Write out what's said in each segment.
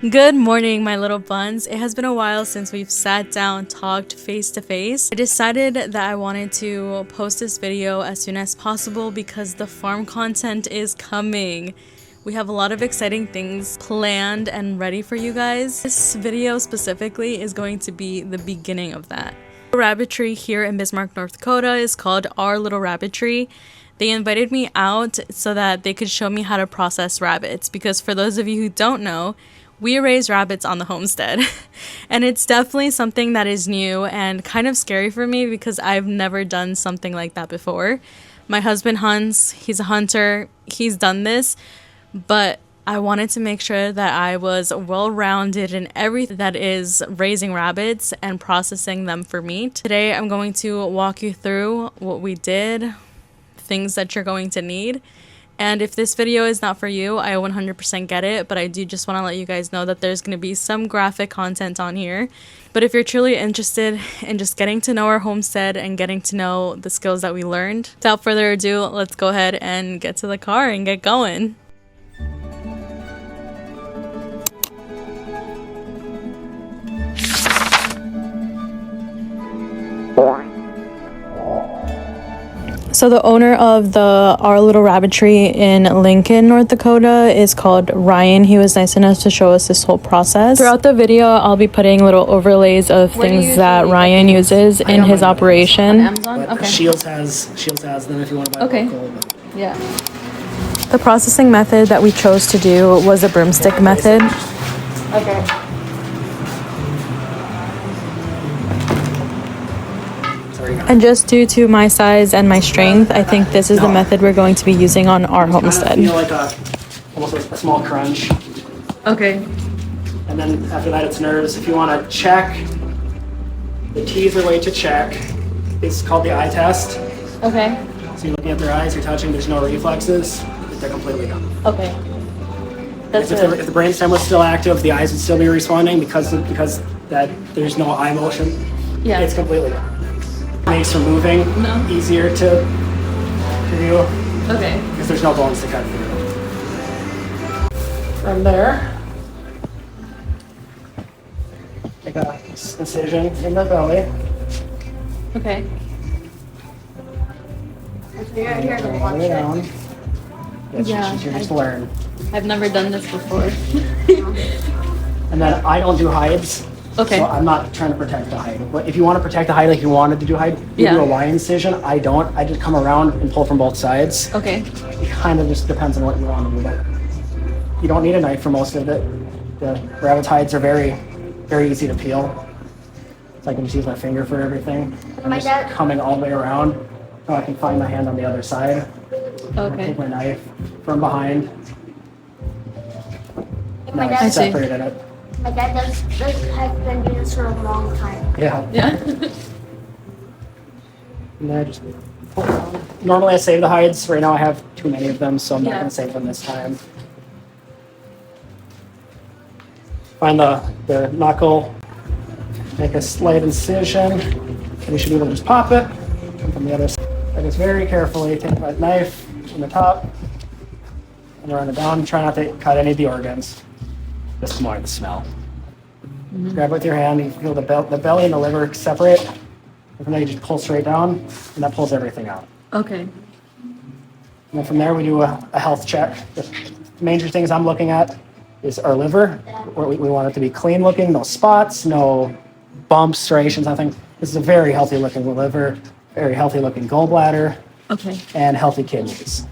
Good morning, my little buns. It has been a while since we've sat down, talked face to face. I decided that I wanted to post this video as soon as possible because the farm content is coming. We have a lot of exciting things planned and ready for you guys. This video specifically is going to be the beginning of that. The rabbit tree here in Bismarck, North Dakota is called Our Little Rabbit Tree. They invited me out so that they could show me how to process rabbits because for those of you who don't know, we raise rabbits on the homestead. And it's definitely something that is new and kind of scary for me because I've never done something like that before. My husband hunts, he's a hunter, he's done this, but I wanted to make sure that I was well-rounded in everything that is raising rabbits and processing them for meat. Today I'm going to walk you through what we did, things that you're going to need. And if this video is not for you, I 100% get it, but I do just want to let you guys know that there's going to be some graphic content on here. But if you're truly interested in just getting to know our homestead and getting to know the skills that we learned, without further ado, let's go ahead and get to the car and get going. So the owner of the Our Little Rabbit Tree in Lincoln, North Dakota is called Ryan. He was nice enough to show us this whole process. Throughout the video, I'll be putting little overlays of things that Ryan uses in his operation. Amazon? Okay. Shields has them if you want to buy local. Yeah. The processing method that we chose to do was a broomstick method. Okay. And just due to my size and my strength, I think this is the method we're going to be using on our homestead. Feel like almost a small crunch. Okay. And then after that, it's nerves. If you want to check, the teaser way to check is called the eye test. Okay. So you're looking at their eyes, you're touching, there's no reflexes, they're completely done. Okay. That's if the brainstem was still active, the eyes would still be responding because that there's no eye motion. Yeah. It's completely done. Makes removing easier to do. Okay. Because there's no bones to cut through. From there, make a incision in the belly. Okay. You're here to All watch the way it. down. You just learn. I've never done this before. And then I don't do hides. Okay. So I'm not trying to protect the hide. But if you want to protect the hide like you wanted to do hide, you do a Y incision. I don't. I just come around and pull from both sides. Okay. It kind of just depends on what you want to do. But you don't need a knife for most of it. The rabbit hides are very, very easy to peel. So I can just use my finger for everything. I'm just coming all the way around. Now I can find my hand on the other side. Okay. Take my knife from behind. My Now dad, I've separated it. my dad has been doing this for a long time. Yeah. Yeah. And then I just pull down. Normally I save the hides. Right now I have too many of them, so I'm not going to save them this time. Find the knuckle, make a slight incision, and you should be able to just pop it. And from the other side, I just very carefully take my knife from the top and run it down. Try not to cut any of the organs. Just more the smell. Grab it with your hand. You feel the belly and the liver separate. And from there, you just pull straight down, and that pulls everything out. Okay. And then from there, we do a health check. The major things I'm looking at is our liver. We want it to be clean looking, no spots, no bumps, striations, nothing. This is a very healthy looking liver, very healthy looking gallbladder, Okay. and healthy kidneys.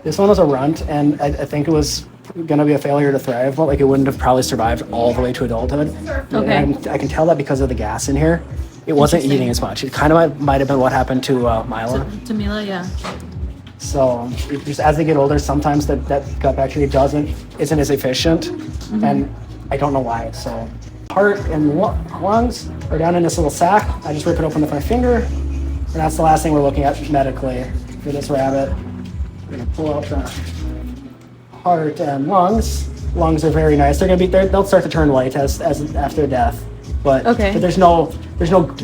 This one was a runt, and I think it was going to be a failure to thrive, but like it wouldn't have probably survived all the way to adulthood. Okay. And I can tell that because of the gas in here. It wasn't eating as much. It kind of might have been what happened to Mila. Tamila, yeah. So just as they get older, sometimes that gut bacteria isn't as efficient, and I don't know why. So heart and lungs are down in this little sac. I just rip it open with my finger, and that's the last thing we're looking at medically for this rabbit. We're gonna pull out the heart and lungs. Lungs are very nice. They'll start to turn white as after death, but there's no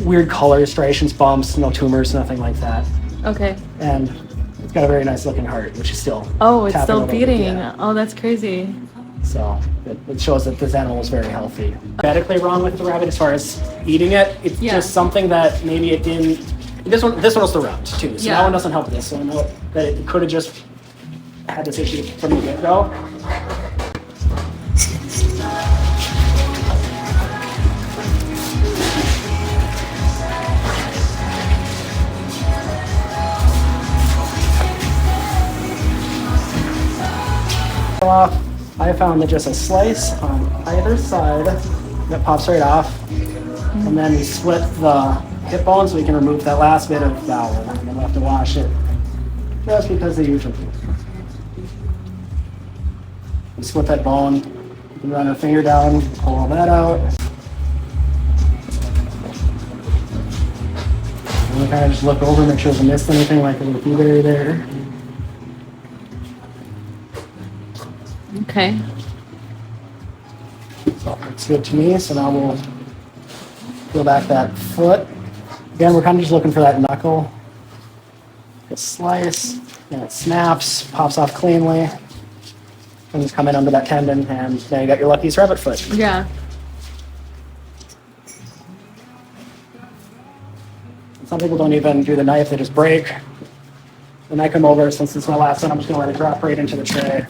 weird color, striations, bumps, no tumors, nothing like that. Okay. And it's got a very nice looking heart, which is still Oh, it's tapping still a little bit, beating. yeah. Oh, that's crazy. So it shows that this animal is very healthy. Medically wrong with the rabbit as far as eating it. It's just something that maybe it didn't. This one was the route too. So that one doesn't help this. So I know that it could have just had this issue from the get-go. Off. I found that just a slice on either side that pops right off, and then we split the hip bone so we can remove that last bit of bowel, and then we'll have to wash it just because they usually do. We split that bone, we can run our finger down, pull all that out. And we kind of just look over, make sure we missed anything, like a little blueberry there. Okay. So it's good to me. So now we'll peel back that foot. Again, we're kind of just looking for that knuckle. A slice, and it snaps, pops off cleanly, and just come in under that tendon, and now you got your luckiest rabbit foot. Yeah. Some people don't even do the knife; they just break. When I come over, since it's my last one, I'm just going to let it drop right into the tray.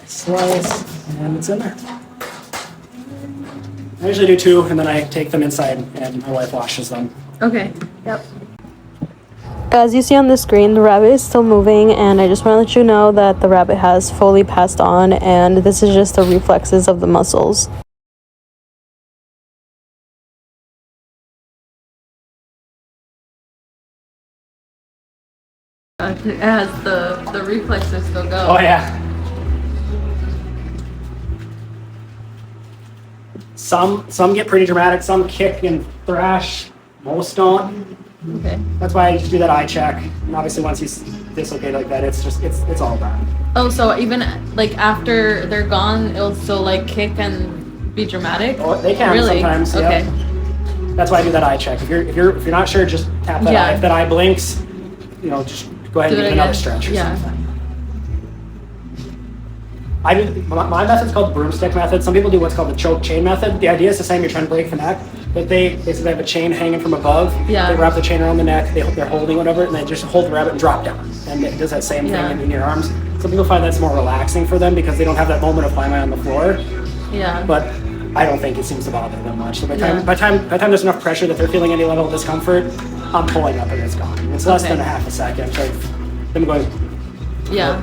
Slice, and it's in there. I usually do 2, and then I take them inside, and my wife washes them. Okay. Yep. As you see on the screen, the rabbit is still moving, and I just want to let you know that the rabbit has fully passed on, and this is just the reflexes of the muscles. It has the reflexes still go. Oh yeah. Some get pretty dramatic. Some kick and thrash. Most don't. Okay. That's why I just do that eye check. And obviously, once he's dislocated like that, it's all done. Oh, so even like after they're gone, it'll still like kick and be dramatic? Oh, they can really? sometimes. Okay. Yep. That's why I do that eye check. If you're not sure, just tap that eye. If that eye blinks, just go ahead and give it another stretch or something. I do my method's called the broomstick method. Some people do what's called the choke chain method. The idea is the same. You're trying to break the neck, but they basically have a chain hanging from above. Yeah. They wrap the chain around the neck. They're holding whatever, and they just hold the rabbit and drop down. And it does that same thing in your arms. Some people find that's more relaxing for them because they don't have that moment of climbing on the floor. Yeah. But I don't think it seems to bother them much. So by the time there's enough pressure that they're feeling any level of discomfort, I'm pulling up and it's gone. It's less than a half a second of them going. Yeah.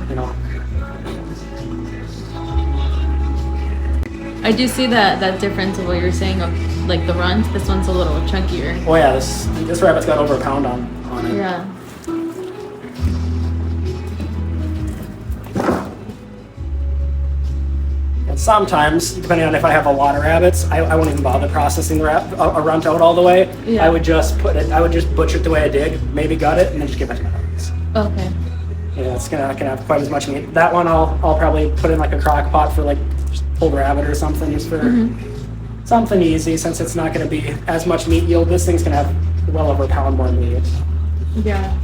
I do see that difference of what you're saying of like the runt. This one's a little chunkier. Oh yeah, this rabbit's got over a pound on it. Yeah. And sometimes, depending on if I have a lot of rabbits, I won't even bother processing a runt out all the way. Yeah. I would just butcher it the way I dig, maybe gut it, and then just give it to my dogs. Okay. Yeah, it's not gonna have quite as much meat. That one I'll probably put in like a crock pot for like just pulled rabbit or something, just for something easy, since it's not gonna be as much meat yield. This thing's gonna have well over a pound more meat. Yeah.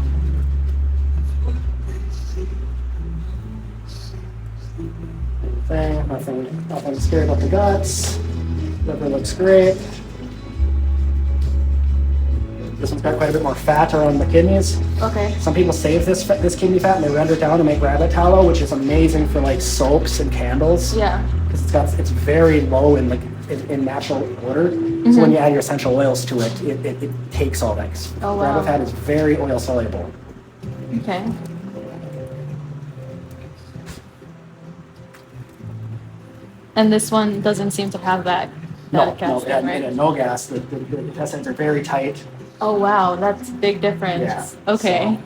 Nothing scary about the guts. Liver looks great. This one's got quite a bit more fat around the kidneys. Okay. Some people save this kidney fat and they render it down to make rabbit tallow, which is amazing for like soaps and candles. Yeah. Because it's very low in natural order. So when you add your essential oils to it, it takes all that. Oh, wow. Rabbit fat is very oil soluble. Okay. And this one doesn't seem to have that. No, right? no gas. The intestines are very tight. Oh wow, that's a big difference. Yeah, okay. So.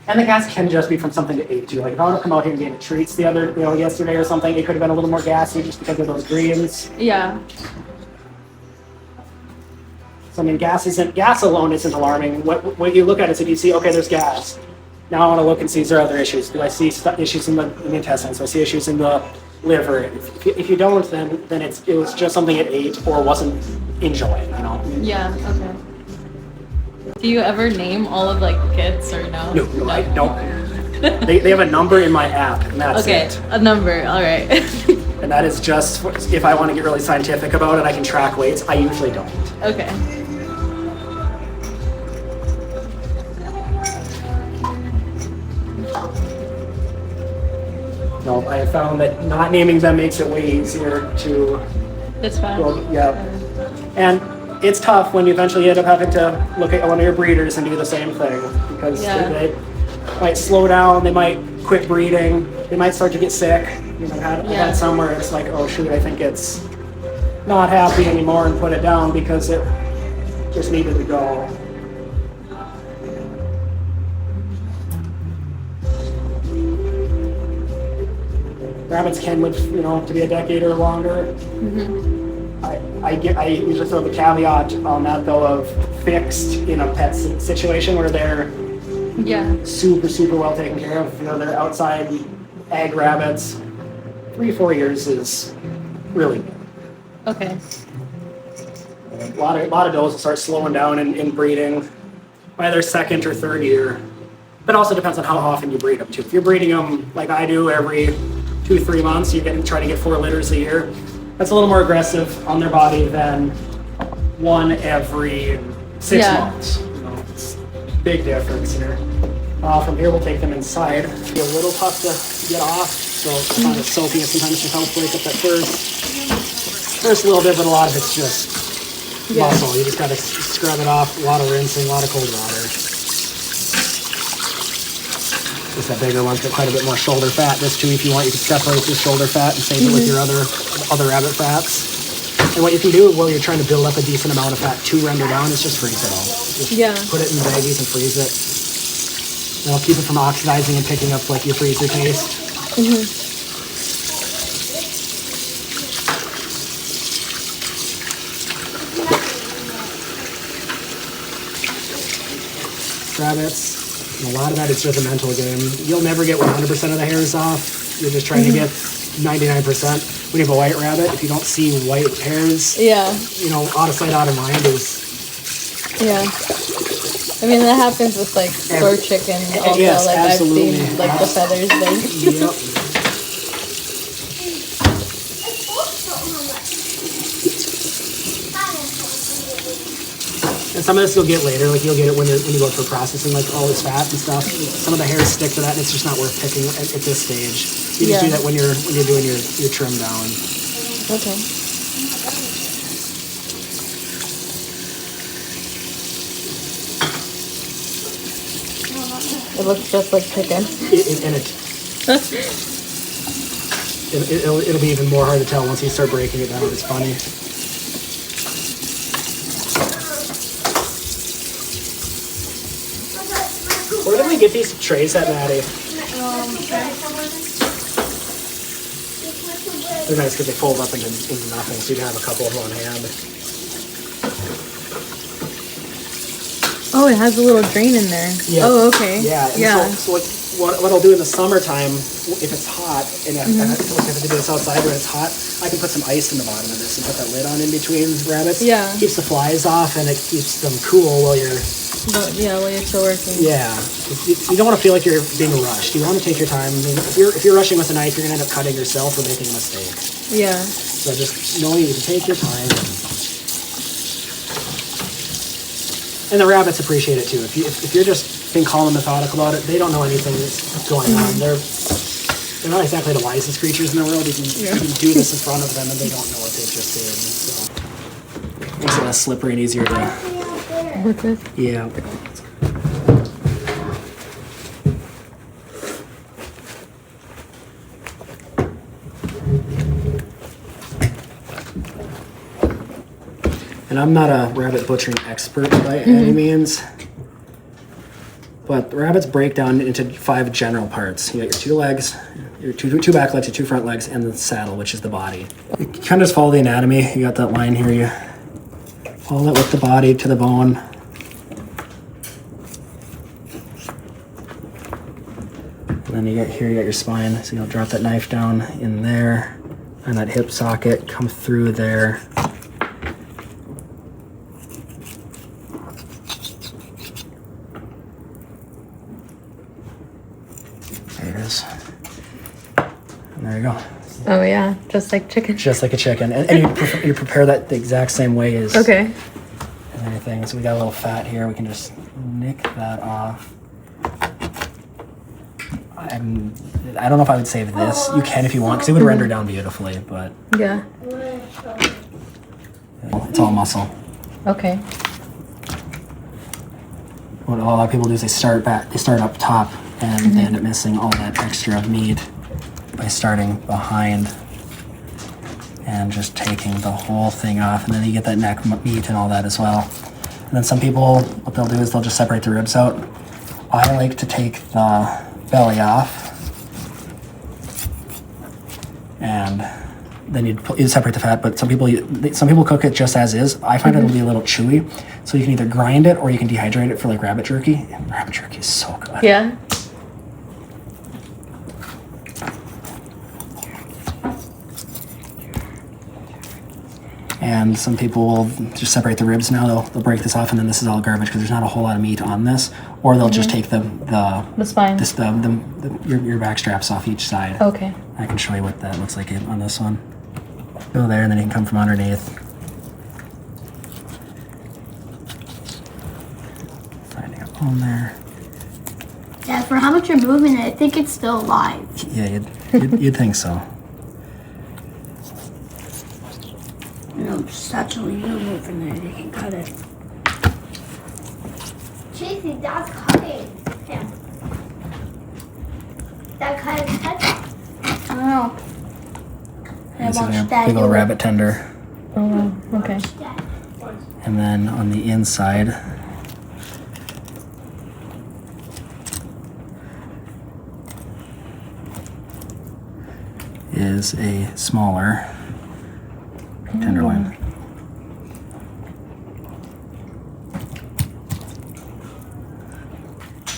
And the gas can just be from something to eat too. Like if I would have come out here and gave it treats yesterday or something, it could have been a little more gassy just because of those greens. Yeah. So I mean, gas alone isn't alarming. What you look at is if you see, okay, there's gas. Now I want to look and see, is there other issues? Do I see issues in the intestines? Do I see issues in the liver? If you don't, then it was just something it ate or wasn't enjoying, Yeah, okay. Do you ever name all of like the kids or no? No, I don't. They have a number in my app, and that's Okay, it. a number. All right. And that is just if I want to get really scientific about it, I can track weights. I usually don't. Okay. No, I have found that not naming them makes it way easier to. That's fine. Well, yeah. And it's tough when you eventually end up having to look at one of your breeders and do the same thing because Yeah. they might slow down, they might quit breeding, they might start to get sick. You know, I've had some where it's like, oh shoot, I think it's not happy anymore and put it down because it just needed to go. Rabbits can live, to be a decade or longer. I usually throw the caveat on that though of fixed in a pet situation where they're super well taken care of. They're outside ag rabbits. 3-4 years is really good. Okay. A lot of does will start slowing down in breeding by their second or third year. But also depends on how often you breed them too. If you're breeding them like I do every 2-3 months, you're trying to get 4 litters a year. That's a little more aggressive on their body than one every 6 months. It's a big difference here. From here, we'll take them inside. It'll be a little tough to get off, so kind of soaking it sometimes just helps break up that first little bit, but a lot of it's just muscle. You just gotta scrub it off. A lot of rinsing, a lot of cold water. Just that bigger one's got quite a bit more shoulder fat. This too, if you want, you can separate your shoulder fat and save it with your other rabbit fats. And what you can do while you're trying to build up a decent amount of fat to render down is just freeze it all. Just put it in baggies and freeze it. That'll keep it from oxidizing and picking up like your freezer taste. Rabbits. A lot of that is just a mental game. You'll never get 100% of the hairs off. You're just trying to get 99%. When you have a white rabbit, if you don't see white hairs, out of sight, out of mind is. Yeah. I mean, that happens with like store chicken also. Yes, like absolutely. I've seen like the feathers there. Yep. And some of this you'll get later, like you'll get it when you go for processing, like all this fat and stuff. Some of the hairs stick to that, and it's just not worth picking at this stage. You just do that when you're doing your trim down. Okay. It looks just like chicken. It'll be even more hard to tell once you start breaking it down. It's funny. Where did we get these trays at, Maddie? They're nice because they fold up into nothing, so you can have a couple of them on hand. Oh, it has a little drain in there. Yeah. Oh, okay. Yeah. So what I'll do in the summertime, if it's hot, and if I have to do this outside when it's hot, I can put some ice in the bottom of this and put that lid on in between rabbits. Yeah. Keeps the flies off and it keeps them cool while you're. While you're still working. Yeah. You don't want to feel like you're being rushed. You want to take your time. I mean, if you're rushing with a knife, you're gonna end up cutting yourself or making a mistake. Yeah. So just know you can take your time. And the rabbits appreciate it too. If you're just being calm and methodical about it, they don't know anything that's going on. They're not exactly the wisest creatures in the world. You can do this in front of them and they don't know what they've just did. So makes it less slippery and easier to work with. Yeah. And I'm not a rabbit butchering expert by any means, but the rabbits break down into 5 general parts. You got your 2 legs, your two back legs, your 2 front legs, and the saddle, which is the body. You kind of just follow the anatomy. You got that line here. You follow it with the body to the bone. And then you got your spine. So you'll drop that knife down in there, and that hip socket come through there. And there you go. Oh yeah, just like chicken. Just like a chicken. And you prepare that the exact same way as Okay. anything. So we got a little fat here. We can just nick that off. I don't know if I would save this. You can if you want, because it would render down beautifully, but Yeah. it's all muscle. Okay. What a lot of people do is they start up top, and they end up missing all that extra meat by starting behind and just taking the whole thing off, and then you get that neck meat and all that as well. And then some people, what they'll do is they'll just separate the ribs out. I like to take the belly off, and then you'd separate the fat. But some people cook it just as is. I find it'll be a little chewy, so you can either grind it or you can dehydrate it for like rabbit jerky. And rabbit jerky is so good. Yeah. And some people will just separate the ribs now. They'll break this off, and then this is all garbage because there's not a whole lot of meat on this. Or they'll just take the spine. Your back straps off each side. Okay. I can show you what that looks like on this one. Go there, and then you can come from underneath. Finding a bone there. Yeah, for how much you're moving it, I think it's still alive. Yeah, you'd think so. No, just actually you're moving it, you can cut it. Chasey, that's cutting. Yeah. That cut is cutting. I don't know. This is a big old rabbit tender. Oh, okay. And then on the inside, is a smaller tenderloin.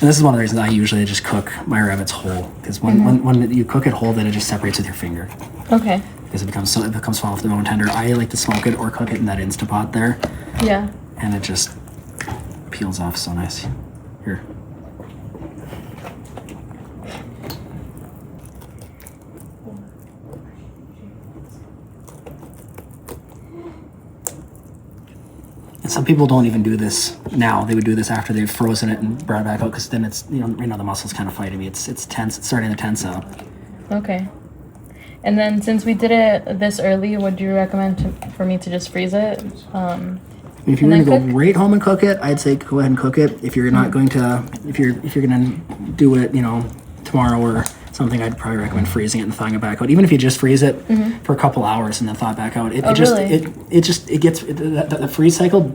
And this is one of the reasons I usually just cook my rabbits whole, because when you cook it whole, then it just separates with your finger. Okay. Because it becomes soft and bone tender. I like to smoke it or cook it in that Instapot there, Yeah. and it just peels off so nice. Here. And some people don't even do this now. They would do this after they've frozen it and brought it back out, because then it's, right now the muscle's kind of fighting me. It's tense. It's starting to tense up. Okay. And then since we did it this early, would you recommend for me to just freeze it? If you're gonna go right home and cook it, I'd say go ahead and cook it. If you're not going to, if you're gonna do it, tomorrow or something, I'd probably recommend freezing it and thawing it back out. Even if you just freeze it for a couple hours and then thaw it back out, the freeze cycle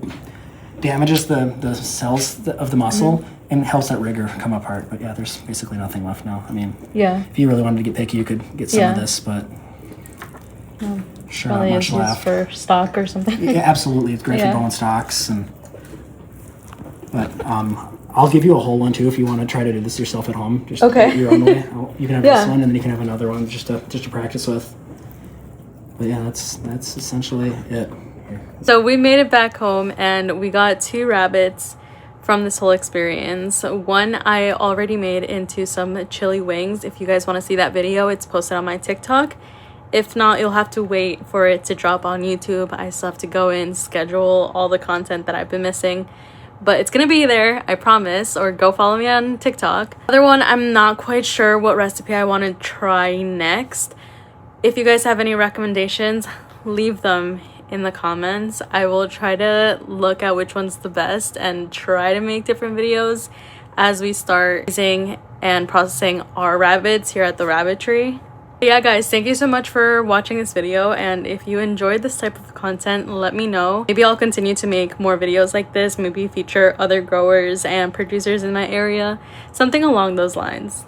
damages the cells of the muscle and helps that rigor come apart. But yeah, there's basically nothing left now. I mean, Yeah. if you really wanted to get picky, you could get some of this, but sure, not Probably much is used left. for stock or something. Yeah, absolutely, it's great Yeah. for bone stocks, but I'll give you a whole one too if you want to try to do this yourself at home. Just Okay. your own way. You can have Yeah. this one, and then you can have another one just to practice with. But yeah, that's essentially it. So we made it back home and we got 2 rabbits from this whole experience. One I already made into some chili wings. If you guys want to see that video, it's posted on my TikTok. If not, you'll have to wait for it to drop on YouTube. I still have to go in, schedule all the content that I've been missing. But it's gonna be there, I promise, or go follow me on TikTok. Other one, I'm not quite sure what recipe I want to try next. If you guys have any recommendations, leave them in the comments. I will try to look at which one's the best and try to make different videos as we start raising and processing our rabbits here at the rabbitry. But yeah guys, thank you so much for watching this video, and if you enjoyed this type of content, let me know. Maybe I'll continue to make more videos like this, maybe feature other growers and producers in my area, something along those lines.